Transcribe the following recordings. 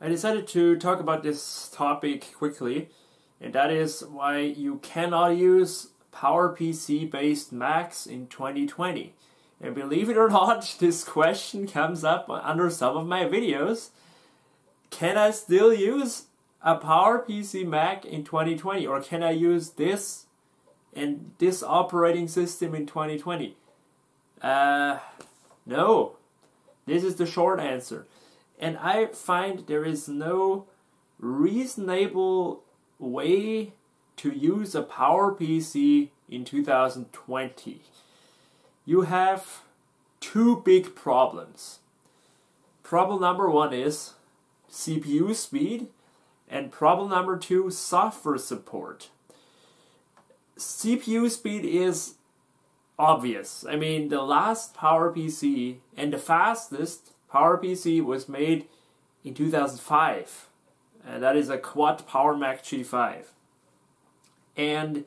I decided to talk about this topic quickly, and that is why you cannot use PowerPC based Macs in 2020. And believe it or not, this question comes up under some of my videos. Can I still use a PowerPC Mac in 2020, or can I use this and this operating system in 2020? No. This is the short answer. And I find there is no reasonable way to use a PowerPC in 2020. You have two big problems. Problem number one is CPU speed, and problem number two, software support. CPU speed is obvious. I mean, the last PowerPC and the fastest PowerPC was made in 2005, and that is a quad Power Mac G5. And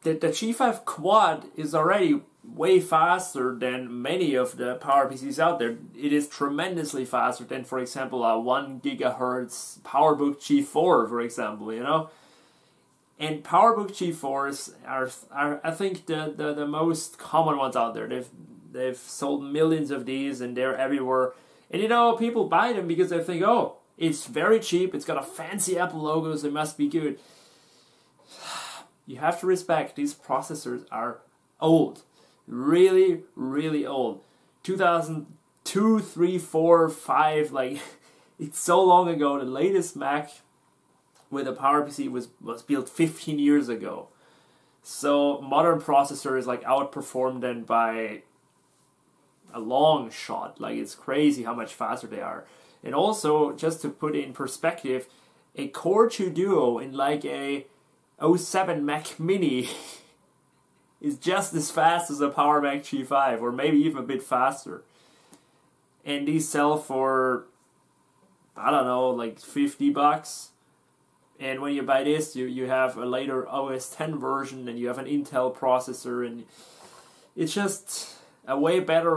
the G5 quad is already way faster than many of the PowerPCs out there. It is tremendously faster than, for example, a 1 gigahertz PowerBook G4, for example, you know. And PowerBook G4s are I think the most common ones out there. They've sold millions of these, and they're everywhere. And you know, people buy them because they think, oh, it's very cheap, it's got a fancy Apple logo, so it must be good. You have to respect, these processors are old. Really, really old. 2002, 3, 4, 5, like, it's so long ago. The latest Mac with a PowerPC was built 15 years ago. So modern processors like outperform them by a long shot. Like, it's crazy how much faster they are. And also, just to put it in perspective, a Core 2 Duo in like a 07 Mac Mini is just as fast as a Power Mac G5, or maybe even a bit faster. And these sell for, I don't know, like $50. And when you buy this, you have a later OS X version, and you have an Intel processor, and it's just a way better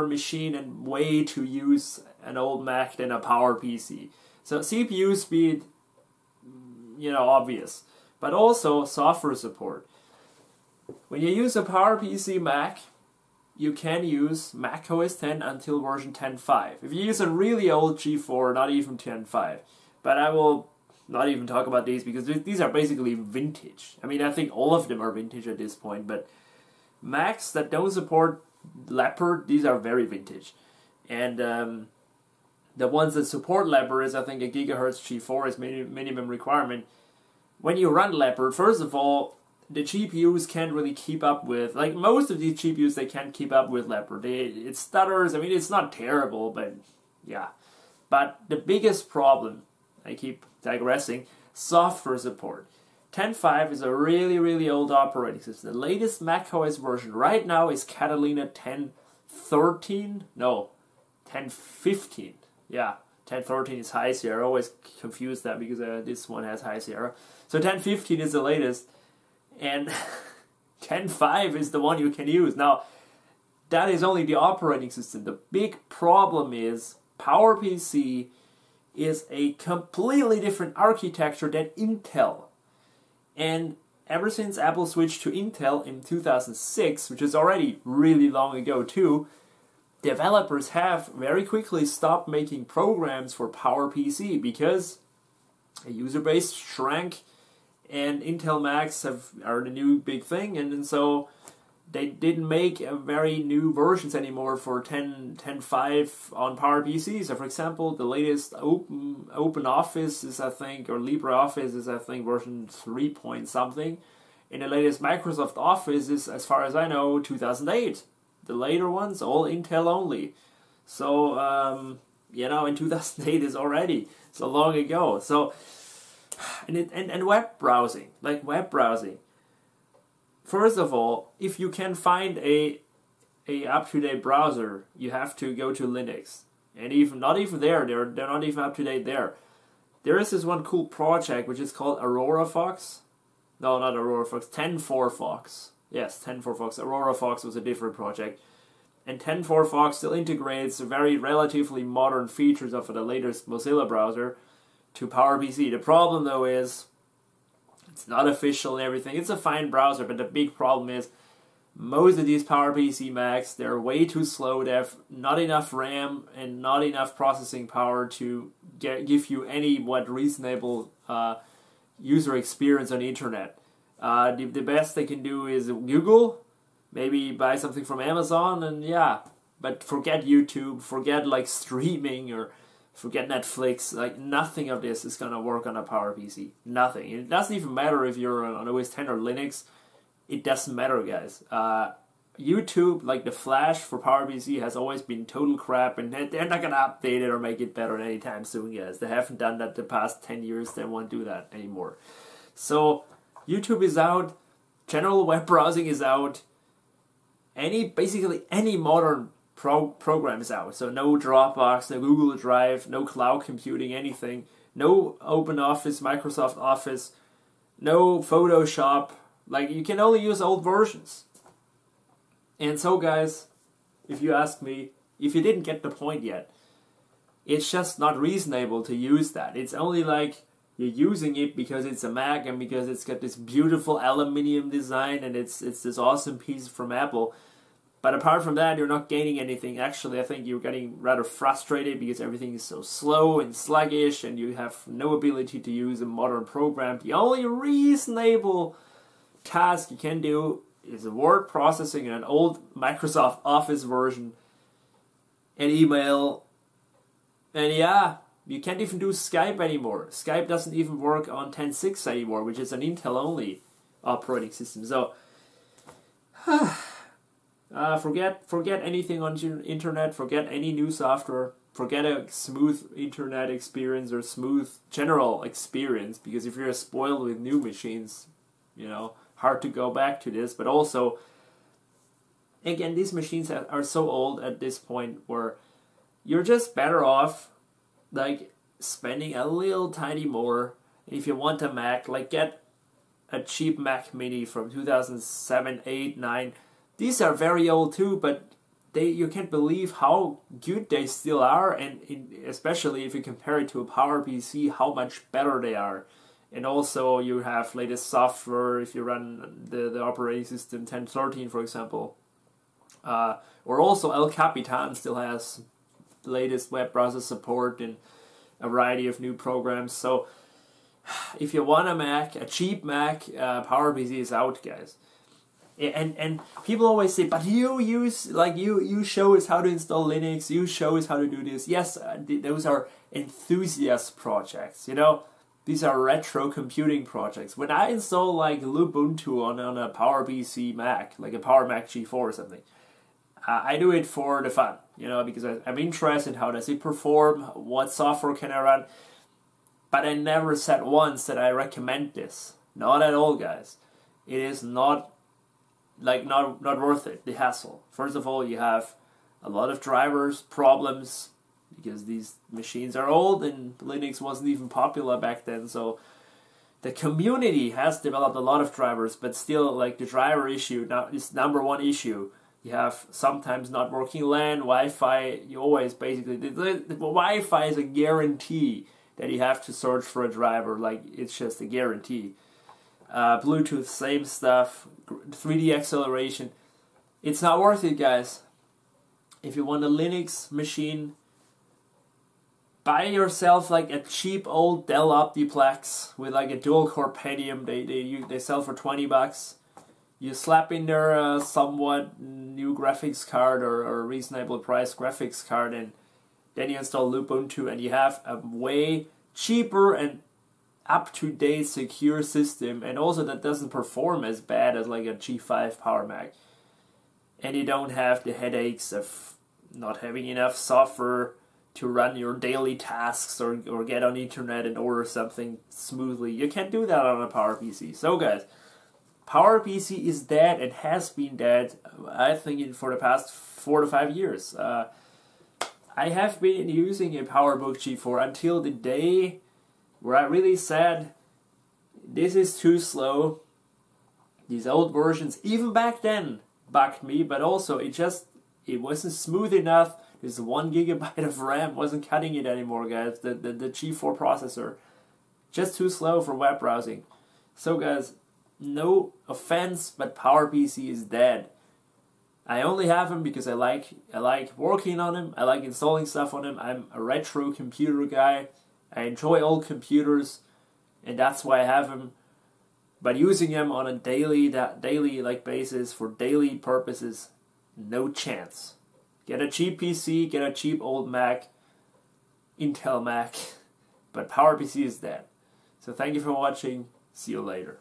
machine, and way to use an old Mac than a PowerPC. So CPU speed, you know, obvious, but also software support. When you use a PowerPC Mac, you can use Mac OS X until version 10.5. If you use a really old G4, not even 10.5. But I will not even talk about these because these are basically vintage. I mean, I think all of them are vintage at this point, but Macs that don't support Leopard, these are very vintage. And the ones that support Leopard is, I think, a gigahertz G4 is minimum requirement. When you run Leopard, first of all, the GPUs can't really keep up with, like most of these GPUs, they can't keep up with Leopard. It stutters. I mean, it's not terrible, but yeah. But the biggest problem, I keep digressing, software support. 10.5 is a really, really old operating system. The latest macOS version right now is Catalina 10.13? No, 10.15. Yeah, 10.13 is High Sierra. I always confuse that because this one has High Sierra. So 10.15 is the latest. And 10.5 is the one you can use. Now, that is only the operating system. The big problem is PowerPC is a completely different architecture than Intel. And ever since Apple switched to Intel in 2006, which is already really long ago too, developers have very quickly stopped making programs for PowerPC because a user base shrank, and Intel Macs are the new big thing, and so they didn't make very new versions anymore for 10.5 on PowerPC. So, for example, the latest OpenOffice is, I think, or LibreOffice is, I think, version 3 point something. And the latest Microsoft Office is, as far as I know, 2008. The later ones, all Intel only. So, you know, in 2008 is already so long ago. So, and web browsing, like web browsing. First of all, if you can find a up-to-date browser, you have to go to Linux. And even not even there, they're not even up-to-date there. There is this one cool project which is called Aurora Fox. No, not Aurora Fox, 10.4 Fox. Yes, 10.4 Fox. Aurora Fox was a different project. And 10.4 Fox still integrates very relatively modern features of the latest Mozilla browser to PowerPC. The problem though is it's not official and everything. It's a fine browser, but the big problem is most of these PowerPC Macs, they're way too slow. They have not enough RAM and not enough processing power to give you any reasonable user experience on the internet. The best they can do is Google, maybe buy something from Amazon, and yeah. But forget YouTube, forget like streaming, or forget Netflix. Like nothing of this is gonna work on a PowerPC. Nothing. It doesn't even matter if you're on OS 10 or Linux. It doesn't matter, guys. YouTube, like the Flash for PowerPC, has always been total crap, and they're not gonna update it or make it better anytime soon, guys. They haven't done that the past 10 years. They won't do that anymore. So YouTube is out. General web browsing is out. Basically any modern program is out. So no Dropbox, no Google Drive, no cloud computing, anything. No OpenOffice, Microsoft Office, no Photoshop. Like, you can only use old versions. And so, guys, if you ask me, if you didn't get the point yet, it's just not reasonable to use that. It's only like you're using it because it's a Mac and because it's got this beautiful aluminium design and it's this awesome piece from Apple. But apart from that, you're not gaining anything. Actually, I think you're getting rather frustrated because everything is so slow and sluggish and you have no ability to use a modern program. The only reasonable task you can do is word processing in an old Microsoft Office version and email. And yeah, you can't even do Skype anymore. Skype doesn't even work on 10.6 anymore, which is an Intel-only operating system. So, forget anything on your internet. Forget any new software. Forget a smooth internet experience or smooth general experience. Because if you're spoiled with new machines, you know, hard to go back to this. But also, again, these machines are so old at this point where you're just better off like spending a little tiny more. If you want a Mac, like get a cheap Mac Mini from 2007, 8, 9. These are very old too, but you can't believe how good they still are, and especially if you compare it to a PowerPC, how much better they are. And also you have latest software if you run the operating system 10.13, for example. Or also El Capitan still has the latest web browser support and a variety of new programs. So if you want a Mac, a cheap Mac, PowerPC is out, guys. And people always say, but you show us how to install Linux, you show us how to do this. Yes, those are enthusiast projects, you know. These are retro computing projects. When I install like Ubuntu on a PowerPC Mac, like a Power Mac G4 or something, I do it for the fun, you know, because I'm interested in how does it perform, what software can I run. But I never said once that I recommend this. Not at all, guys. It is not worth it, the hassle. First of all, you have a lot of drivers problems because these machines are old and Linux wasn't even popular back then. So the community has developed a lot of drivers, but still, like, the driver issue now is number one issue. You have sometimes not working LAN, Wi-Fi. You always basically the Wi-Fi is a guarantee that you have to search for a driver. Like, it's just a guarantee. Bluetooth, same stuff. 3D acceleration. It's not worth it, guys. If you want a Linux machine, buy yourself like a cheap old Dell Optiplex with like a dual-core Pentium. They sell for $20. You slap in there a somewhat new graphics card or reasonable price graphics card, and then you install Ubuntu, and you have a way cheaper and up-to-date secure system, and also that doesn't perform as bad as like a G5 Power Mac. And you don't have the headaches of not having enough software to run your daily tasks or get on the internet and order something smoothly. You can't do that on a PowerPC. So guys, PowerPC is dead and has been dead, I think, for the past 4 to 5 years. I have been using a PowerBook G4 until the day where I really said, this is too slow. These old versions, even back then, bugged me, but also it just it wasn't smooth enough. This 1 gigabyte of RAM wasn't cutting it anymore, guys. The G4 processor, just too slow for web browsing. So guys, no offense, but PowerPC is dead. I only have him because I like working on him. I like installing stuff on him. I'm a retro computer guy. I enjoy old computers, and that's why I have him. But using him on a daily basis for daily purposes, no chance. Get a cheap PC, get a cheap old Mac, Intel Mac, but PowerPC is dead. So thank you for watching. See you later.